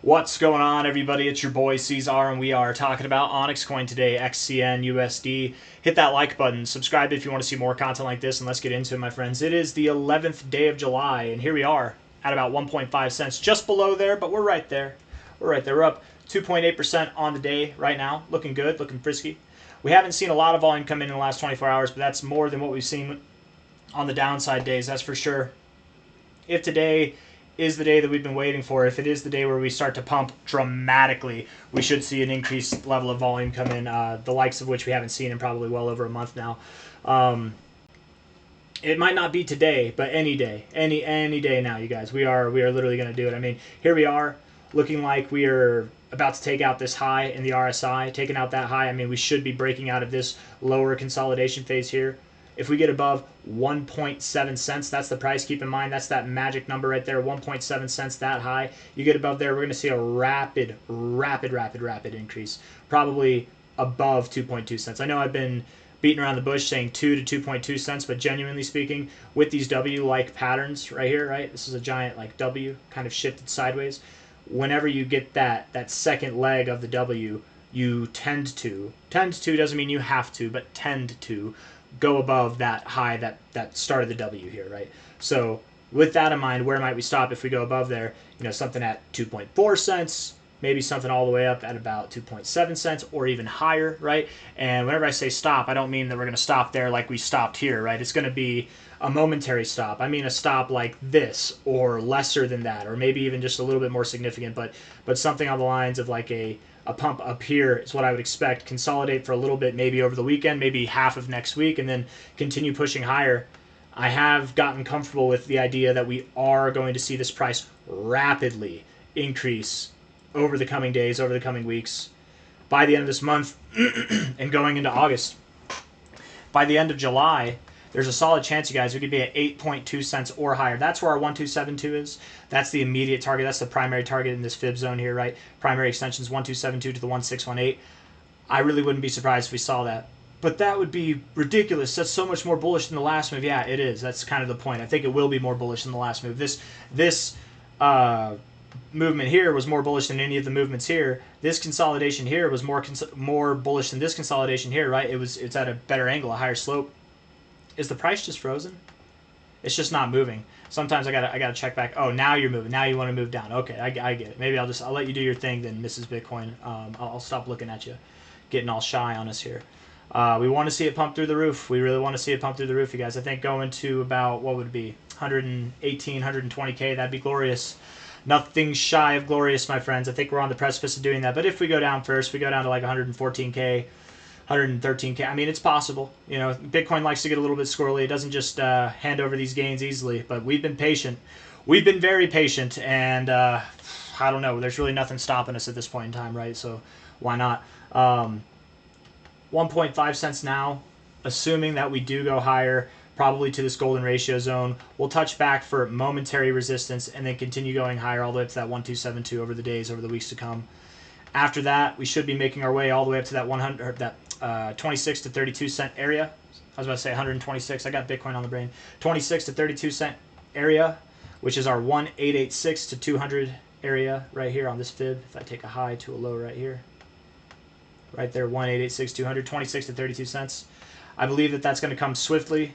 What's going on, everybody? It's your boy C-Zar, and we are talking about OnyxCoin today, XCN USD. Hit that like button, subscribe if you want to see more content like this, and let's get into it, my friends. It is the 11th day of July, and here we are at about 1.5 cents, just below there, but we're right there. We're up 2.8% on the day right now. Looking good, looking frisky. We haven't seen a lot of volume come in the last 24 hours, but that's more than what we've seen on the downside days, that's for sure. If today is the day that we've been waiting for, if it is the day where we start to pump dramatically, we should see an increased level of volume come in, the likes of which we haven't seen in probably well over a month now. It might not be today, but any day, any day now, you guys. We are literally going to do it. I mean, here we are, looking like we are about to take out this high in the RSI, taking out that high. I mean, we should be breaking out of this lower consolidation phase here. If we get above 1.7 cents, that's the price. Keep in mind, that's that magic number right there, 1.7 cents, that high. You get above there, we're going to see a rapid increase, probably above 2.2 cents. I know I've been beating around the bush saying 2 to 2.2 cents, but genuinely speaking, with these W-like patterns right here, right? This is a giant like W, kind of shifted sideways. Whenever you get that second leg of the W, you tend to doesn't mean you have to, but tend to go above that high that started the W here, right? So with that in mind, where might we stop if we go above there? You know, something at 2.4 cents, maybe something all the way up at about 2.7 cents or even higher, right? And whenever I say stop, I don't mean that we're going to stop there like we stopped here, right? It's going to be a momentary stop. I mean a stop like this or lesser than that, or maybe even just a little bit more significant, but something on the lines of like a pump up here is what I would expect. Consolidate for a little bit, maybe over the weekend, maybe half of next week, and then continue pushing higher. I have gotten comfortable with the idea that we are going to see this price rapidly increase over the coming days, over the coming weeks, by the end of this month and going into August. By the end of July, there's a solid chance, you guys, we could be at 8.2 cents or higher. That's where our 1272 is. That's the immediate target. That's the primary target in this fib zone here, right? Primary extensions 1272 to the 1618. I really wouldn't be surprised if we saw that. But that would be ridiculous. That's so much more bullish than the last move. Yeah, it is. That's kind of the point. I think it will be more bullish than the last move. This movement here was more bullish than any of the movements here. This consolidation here was more bullish than this consolidation here, right? It's at a better angle, a higher slope. Is the price just frozen? It's just not moving. Sometimes I gotta check back. Oh, now you're moving. Now you want to move down. Okay, I get it. Maybe I'll let you do your thing then, Mrs. Bitcoin. I'll stop looking at you, getting all shy on us here. We want to see it pump through the roof. We really want to see it pump through the roof, you guys. I think going to about, what would it be, 118, 120K, that'd be glorious. Nothing shy of glorious, my friends. I think we're on the precipice of doing that. But if we go down first, we go down to like 114K, 113K. I mean, it's possible. You know, Bitcoin likes to get a little bit squirrely. It doesn't just hand over these gains easily. But we've been patient. We've been very patient. And I don't know. There's really nothing stopping us at this point in time, right? So why not? 1.5 cents now, assuming that we do go higher, probably to this golden ratio zone. We'll touch back for momentary resistance and then continue going higher all the way up to that 1272 over the days, over the weeks to come. After that, we should be making our way all the way up to that 26 to 32 cent area. I was about to say 126. I got Bitcoin on the brain. 26 to 32 cent area, which is our 1886 to 200 area right here on this fib. If I take a high to a low right here, right there, 1886, 200, 26 to 32 cents. I believe that that's going to come swiftly.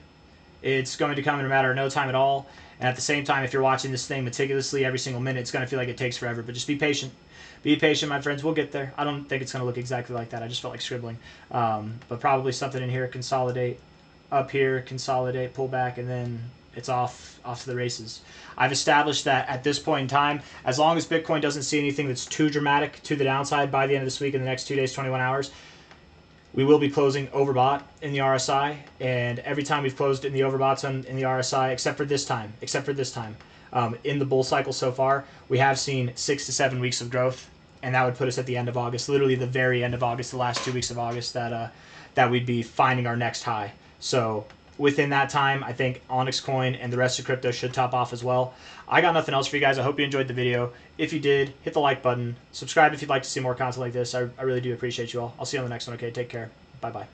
It's going to come in a matter of no time at all. And at the same time, if you're watching this thing meticulously every single minute, it's going to feel like it takes forever. But just be patient. Be patient, my friends. We'll get there. I don't think it's going to look exactly like that. I just felt like scribbling. But probably something in here, consolidate, up here, consolidate, pull back, and then it's off to the races. I've established that at this point in time, as long as Bitcoin doesn't see anything that's too dramatic to the downside by the end of this week, in the next 2 days, 21 hours, we will be closing overbought in the RSI, and every time we've closed in the overboughts in the RSI, except for this time, in the bull cycle so far, we have seen 6 to 7 weeks of growth, and that would put us at the end of August, literally the very end of August, the last 2 weeks of August, that we'd be finding our next high. So within that time, I think OnyxCoin and the rest of crypto should top off as well. I got nothing else for you guys. I hope you enjoyed the video. If you did, hit the like button. Subscribe if you'd like to see more content like this. I really do appreciate you all. I'll see you on the next one, okay? Take care. Bye-bye.